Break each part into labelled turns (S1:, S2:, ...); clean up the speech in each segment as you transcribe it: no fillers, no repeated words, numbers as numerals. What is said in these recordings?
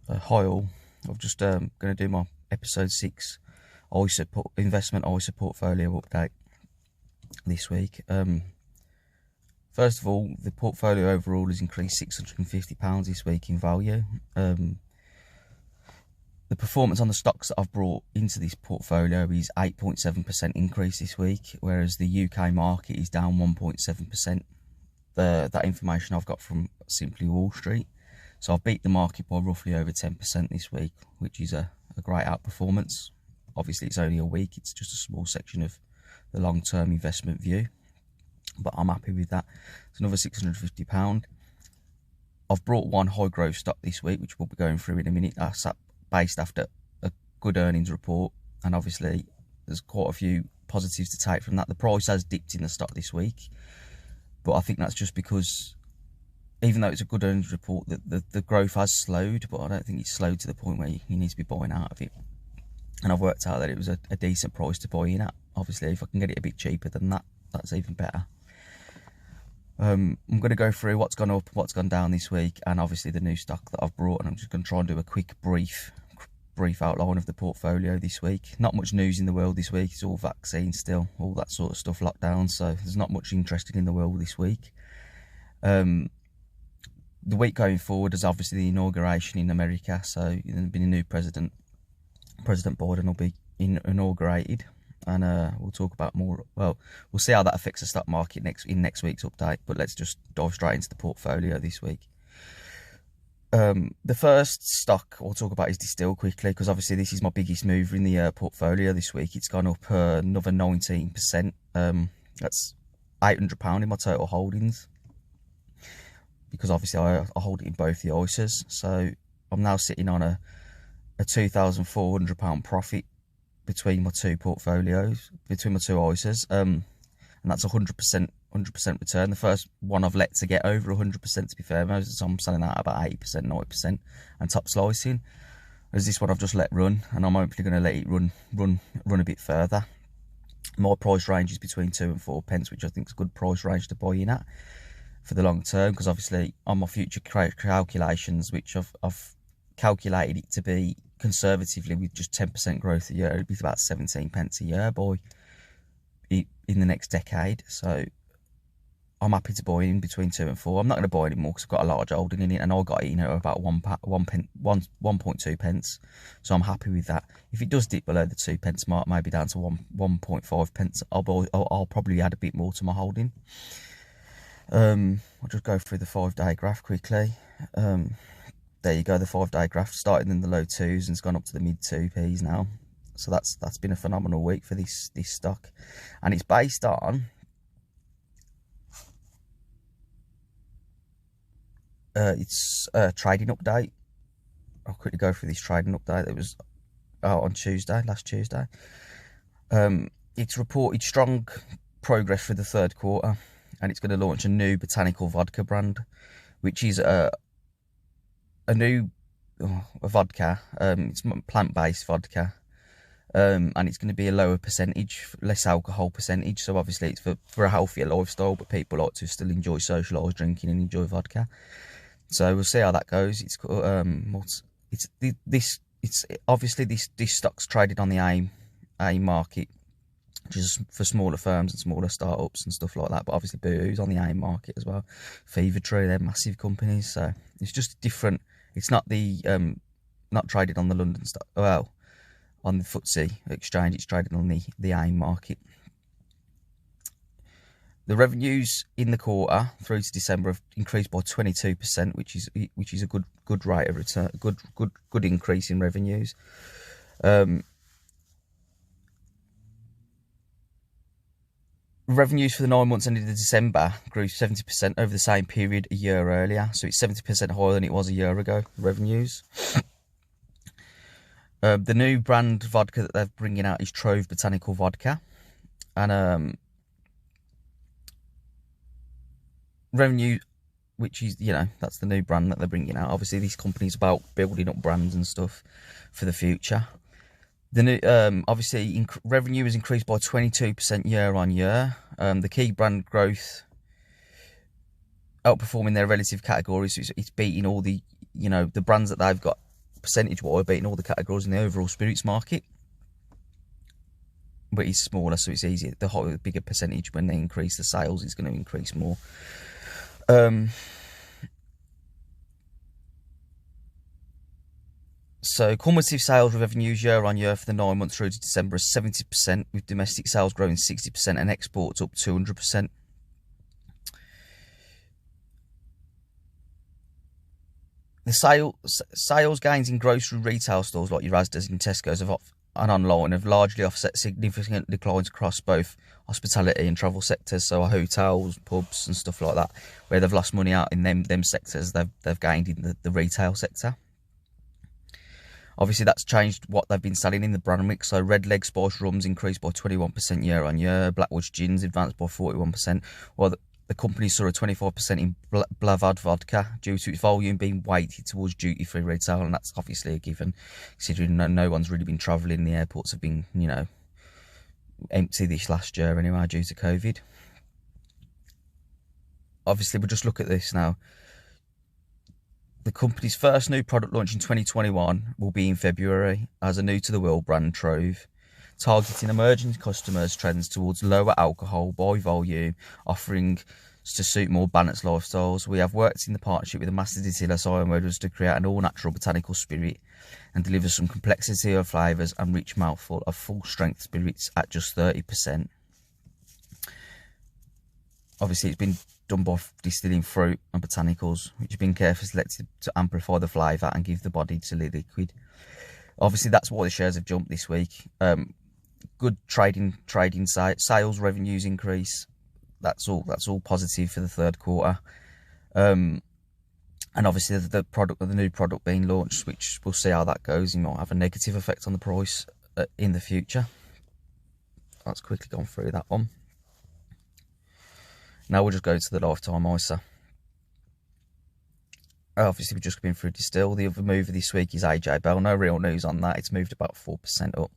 S1: Hoyle. I'm just going to do my episode 6 investment ISA portfolio update this week. First of all, the portfolio overall has increased £650 this week in value. The performance on the stocks that I've brought into this portfolio is 8.7% increase this week, whereas the UK market is down 1.7%. That information I've got from Simply Wall Street. So I've beat the market by roughly over 10% this week, which is a great outperformance. Obviously, it's only a week. It's just a small section of the long-term investment view. But I'm happy with that. It's another £650. I've brought one high growth stock this week, which we'll be going through in a minute. That's based after a good earnings report. And obviously, there's quite a few positives to take from that. The price has dipped in the stock this week. But I think that's just because, even though it's a good earnings report, the growth has slowed, but I don't think it's slowed to the point where you need to be buying out of it. And I've worked out that it was a decent price to buy in at. Obviously, if I can get it a bit cheaper than that, that's even better. I'm going to go through what's gone up, what's gone down this week, and obviously the new stock that I've brought. And I'm just going to try and do a quick, brief outline of the portfolio this week. Not much news in the world this week. It's all vaccine still, all that sort of stuff, lockdown. So there's not much interesting in the world this week. The week going forward is obviously the inauguration in America. So there's been a new president. President Biden will be inaugurated, and we'll talk about more. Well, we'll see how that affects the stock market in next week's update. But let's just dive straight into the portfolio this week. The first stock I'll talk about is Distill quickly, because obviously this is my biggest mover in the portfolio this week. It's gone up another 19%. That's £800 in my total holdings, because obviously I hold it in both the ISAs. So I'm now sitting on a £2,400 profit between my two portfolios, between my two ISAs, and that's 100% return. The first one I've let to get over 100%, to be fair. Most of the time I'm selling that about 80%, 90%, and top slicing. Whereas this one I've just let run, and I'm hopefully going to let it run a bit further. My price range is between 2 and 4 pence, which I think is a good price range to buy in at for the long term, because obviously on my future calculations, which I've calculated it to be conservatively with just 10% growth a year, it'd be about 17 pence a year in the next decade. So I'm happy to buy in between 2 and 4. I'm not going to buy any more because I've got a large holding in it, and I got it about 1.2 pence. So I'm happy with that. If it does dip below the 2 pence mark, maybe down to 1.5 pence, I'll probably add a bit more to my holding. I'll just go through the 5-day graph quickly. There you go, the 5-day graph started in the low 2s and it's gone up to the mid 2p's now. So that's been a phenomenal week for this stock, and it's based on its trading update. I'll quickly go through this trading update. It was on last Tuesday. It's reported strong progress for the third quarter, and it's going to launch a new botanical vodka brand, which is a vodka. It's plant-based vodka, and it's going to be a lower percentage, less alcohol percentage. So obviously it's for a healthier lifestyle, but people like to still enjoy socialise drinking and enjoy vodka. So we'll see how that goes. It's obviously this stock's traded on the AIM market, which is for smaller firms and smaller startups and stuff like that. But obviously Boohoo's on the AIM market as well. Fever-Tree, they're massive companies. So it's just different. It's not not traded on the London stock. Well, on the FTSE exchange, it's traded on the AIM market. The revenues in the quarter through to December have increased by 22%, which is a good rate of return, good increase in revenues. Revenues for the 9 months ended in December grew 70% over the same period a year earlier. So it's 70% higher than it was a year ago, revenues. The new brand vodka that they're bringing out is Trove Botanical Vodka. And revenue, which is, that's the new brand that they're bringing out. Obviously, this company's about building up brands and stuff for the future. The new, obviously, revenue has increased by 22% year on year. The key brand growth outperforming their relative categories. So it's beating all the, the brands that they've got percentage-wise, beating all the categories in the overall spirits market. But it's smaller, so it's easier. The bigger percentage, when they increase the sales, is going to increase more. So cumulative sales revenues year on year for the 9 months through to December is 70%, with domestic sales growing 60% and exports up 200%. The sales gains in grocery retail stores like your Asda's and Tesco's and online have largely offset significant declines across both hospitality and travel sectors, so hotels, pubs and stuff like that, where they've lost money out in them sectors, they've gained in the retail sector. Obviously, that's changed what they've been selling in the brand mix. So Red Leg Spice rums increased by 21% year on year. Blackwoods gins advanced by 41%, while the company saw a 25% in Blavad vodka due to its volume being weighted towards duty-free retail, and that's obviously a given, considering no one's really been travelling. The airports have been, empty this last year anyway due to COVID. Obviously, we'll just look at this now. The company's first new product launch in 2021 will be in February as a new-to-the-world brand, Trove, targeting emerging customers' trends towards lower alcohol by volume, offering to suit more balanced lifestyles. We have worked in the partnership with the master distiller Simon Wedgwood to create an all-natural botanical spirit and deliver some complexity of flavours and rich mouthful of full-strength spirits at just 30%. Obviously, it's been done by distilling fruit and botanicals, which have been carefully selected to amplify the flavour and give the body to the liquid. Obviously, that's why the shares have jumped this week. Good trading sales revenues increase. That's all positive for the third quarter. And obviously, the new product being launched, which we'll see how that goes. It might have a negative effect on the price in the future. Let's quickly go through that one. Now we'll just go to the Lifetime ISA. Obviously, we've just been through Distill. The other mover this week is AJ Bell. No real news on that. It's moved about 4% up.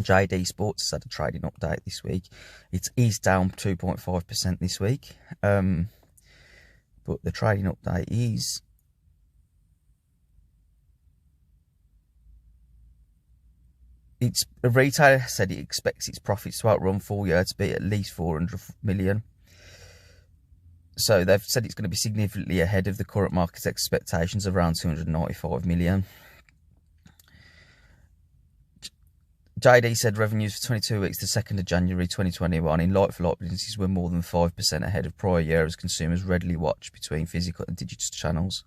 S1: JD Sports has had a trading update this week. It is down 2.5% this week. But the trading update is... A retailer said it expects its profits to outrun full year to be at least 400 million. So they've said it's going to be significantly ahead of the current market expectations of around 295 million. JD said revenues for 22 weeks to 2nd of January 2021 in like-for-like businesses were more than 5% ahead of prior year as consumers readily watch between physical and digital channels.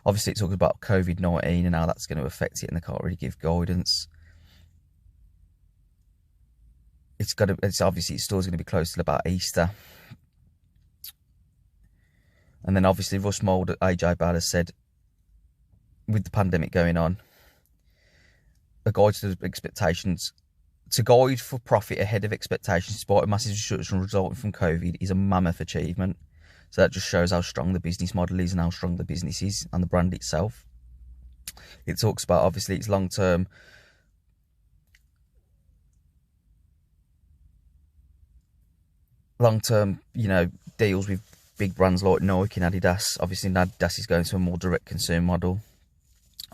S1: Obviously, it talks about COVID-19 and how that's going to affect it, and they can't really give guidance. It's obviously its store's going to be closed till about Easter. And then obviously Russ Mould at AJ Bell has said, with the pandemic going on, a guide to the expectations, to guide for profit ahead of expectations despite a massive restriction resulting from COVID is a mammoth achievement. So that just shows how strong the business model is and how strong the business is and the brand itself. It talks about obviously its long-term deals with big brands like Nike and Adidas. Obviously, Adidas is going to a more direct consumer model.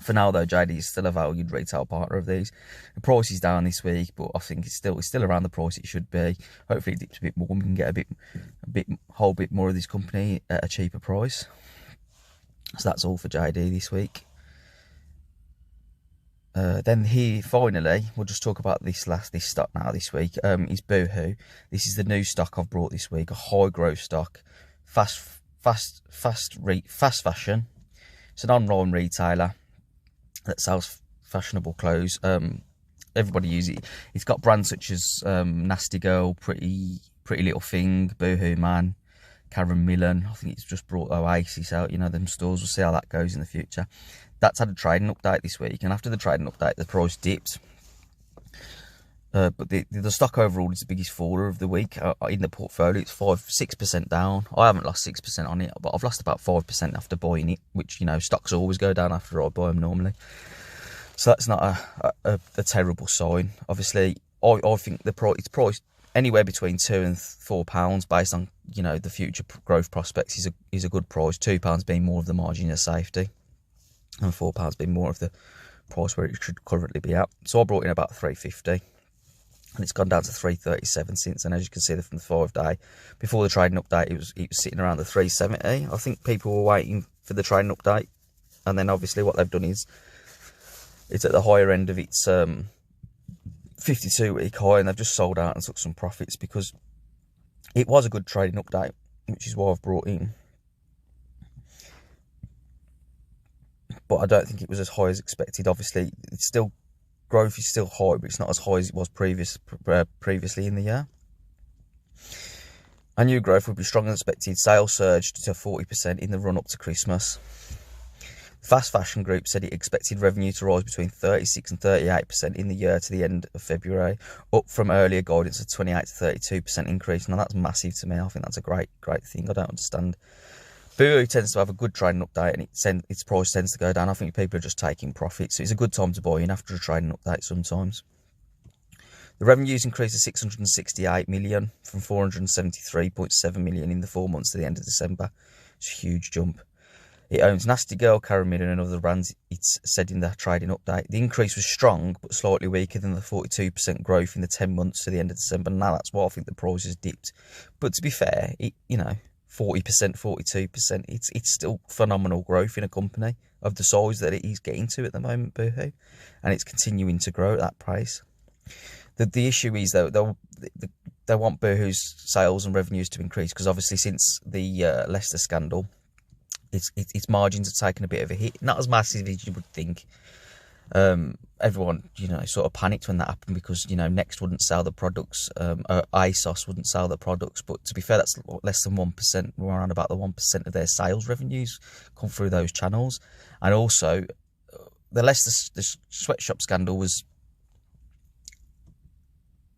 S1: For now, though, JD is still a valued retail partner of these. The price is down this week, but I think it's still around the price it should be. Hopefully, it dips a bit more. We can get a whole bit more of this company at a cheaper price. So that's all for JD this week. Then here, finally, we'll just talk about this stock now this week. Is Boohoo. This is the new stock I've brought this week. A high growth stock. Fast fashion. It's an online retailer that sells fashionable clothes. Everybody uses it. It's got brands such as Nasty Girl, Pretty Little Thing, Boohoo Man, Karen Millen. I think it's just brought Oasis out. Them stores. We'll see how that goes in the future. That's had a trading update this week, and after the trading update, the price dipped. But the stock overall is the biggest faller of the week in the portfolio. It's 6% down. I haven't lost 6% on it, but I've lost about 5% after buying it, which, stocks always go down after I buy them normally. So that's not a terrible sign. Obviously, I think it's priced anywhere between £2 and £4 based on, the future growth prospects is a good price. £2 being more of the margin of safety. and £4 being more of the price where it should currently be at. So I brought in about 350, and it's gone down to 337 since. And as you can see from the 5-day, before the trading update, it was sitting around the 370. I think people were waiting for the trading update, and then obviously what they've done is it's at the higher end of its 52-week high, and they've just sold out and took some profits because it was a good trading update, which is why I've brought in. But I don't think it was as high as expected. Obviously, it's still, growth is still high, but it's not as high as it was previously in the year. I knew growth would be stronger than expected. Sales surged to 40% in the run-up to Christmas. Fast Fashion Group said it expected revenue to rise between 36 and 38% in the year to the end of February, up from earlier guidance of 28 to 32% increase. Now that's massive to me. I think that's a great thing. I don't understand. Boohoo tends to have a good trading update, and its price tends to go down. I think people are just taking profits, so it's a good time to buy in after a trading update sometimes. The revenues increased to 668 million from 473.7 million in the 4 months to the end of December. It's a huge jump. It owns Nasty Girl, Karen Millen and other brands, it's said in the trading update. The increase was strong, but slightly weaker than the 42% growth in the 10 months to the end of December. Now that's why I think the price has dipped. But to be fair, 40%, 42%, it's still phenomenal growth in a company of the size that it is getting to at the moment, Boohoo. And it's continuing to grow at that pace. The issue is, though, they want Boohoo's sales and revenues to increase, because obviously since the Leicester scandal, its margins have taken a bit of a hit. Not as massive as you would think. Everyone, sort of panicked when that happened because, Next wouldn't sell the products, ASOS wouldn't sell the products. But to be fair, that's less than 1%. We're around about the 1% of their sales revenues come through those channels. And also, the Leicester sweatshop scandal was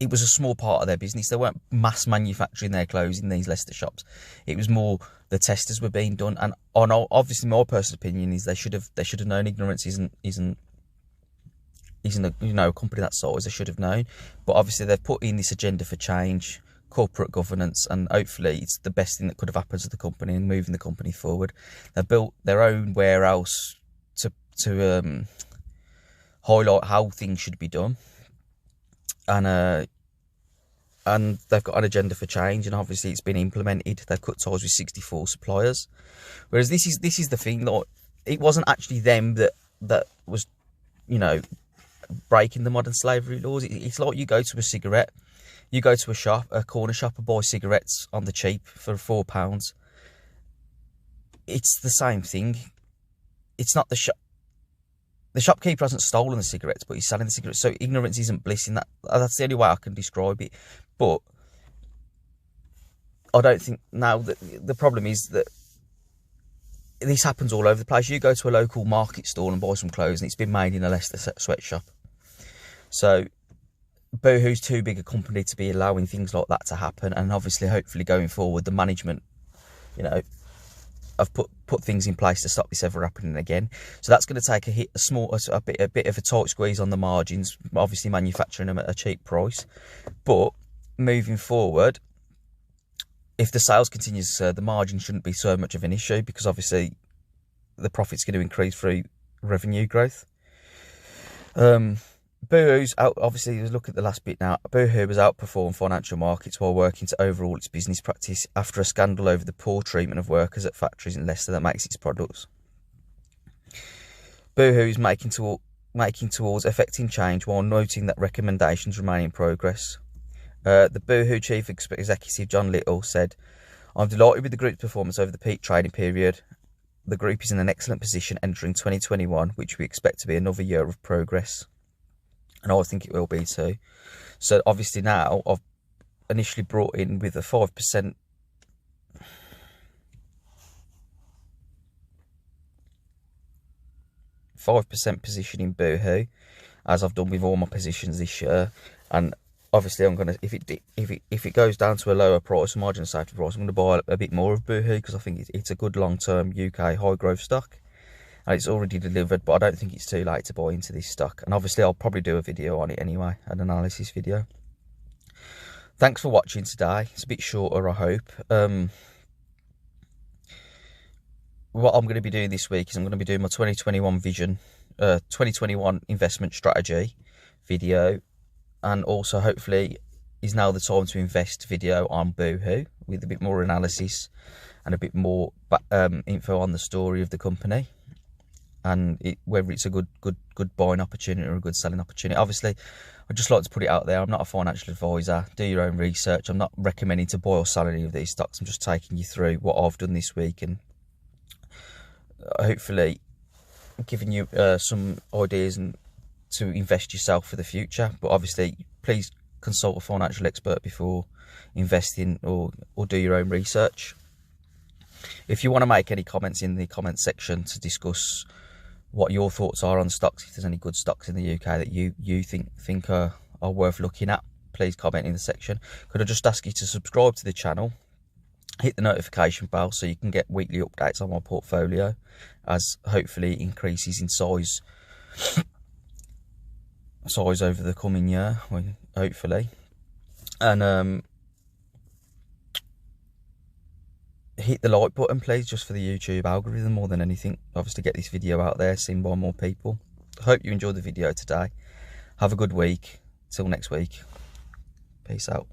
S1: a small part of their business. They weren't mass manufacturing their clothes in these Leicester shops. It was more the testers were being done. And obviously, my personal opinion is they should have known. Ignorance isn't a company that size. They should have known. But obviously, they've put in this agenda for change, corporate governance, and hopefully it's the best thing that could have happened to the company and moving the company forward. They built their own warehouse to highlight how things should be done. And they've got an agenda for change, and obviously it's been implemented. They've cut ties with 64 suppliers. Whereas this is the thing, that it wasn't actually them that was, breaking the modern slavery laws. It's like you go to a corner shop and buy cigarettes on the cheap for £4. It's the same thing. It's not the shop. The shopkeeper hasn't stolen the cigarettes, but he's selling the cigarettes. So ignorance isn't bliss in that. That's the only way I can describe it. But I don't think now that the problem is that this happens all over the place. You go to a local market stall and buy some clothes, and it's been made in a Leicester sweatshop. So Boohoo's too big a company to be allowing things like that to happen. And obviously, hopefully, going forward, the management, have put things in place to stop this ever happening again. So that's going to take a bit of a tight squeeze on the margins. Obviously, manufacturing them at a cheap price, but moving forward, if the sales continues, the margin shouldn't be so much of an issue, because obviously the profit's going to increase through revenue growth. Boohoo's out, obviously, look at the last bit now. Boohoo has outperformed financial markets while working to overhaul its business practice after a scandal over the poor treatment of workers at factories in Leicester that makes its products. Boohoo is making towards effecting change while noting that recommendations remain in progress. The Boohoo Chief Executive John Little said, "I'm delighted with the group's performance over the peak trading period. The group is in an excellent position entering 2021, which we expect to be another year of progress." And I think it will be too. So obviously now I've initially brought in with a 5% position in Boohoo, as I've done with all my positions this year. And obviously I'm gonna, if it goes down to a lower price, a margin of safety price, I'm gonna buy a bit more of Boohoo, because I think it's a good long-term UK high growth stock. And it's already delivered, but I don't think it's too late to buy into this stock. And obviously I'll probably do a video on it anyway, an analysis video. Thanks for watching today. It's a bit shorter, I hope. what I'm going to be doing this week is I'm going to be doing my 2021 vision, 2021 investment strategy video, and also hopefully is now the time to invest video on Boohoo with a bit more analysis and a bit more info on the story of the company, and whether it's a good buying opportunity or a good selling opportunity. Obviously, I'd just like to put it out there, I'm not a financial advisor. Do your own research. I'm not recommending to buy or sell any of these stocks. I'm just taking you through what I've done this week and hopefully giving you some ideas and to invest yourself for the future. But obviously, please consult a financial expert before investing or do your own research. If you want to make any comments in the comment section to discuss what your thoughts are on stocks, if there's any good stocks in the UK that you think are worth looking at, please comment in the section. Could I just ask you to subscribe to the channel, hit the notification bell so you can get weekly updates on my portfolio as hopefully it increases in size over the coming year, hopefully. And hit the like button please, just for the YouTube algorithm more than anything. Obviously get this video out there, seen by more people. I hope you enjoyed the video today. Have a good week. Till next week. Peace out.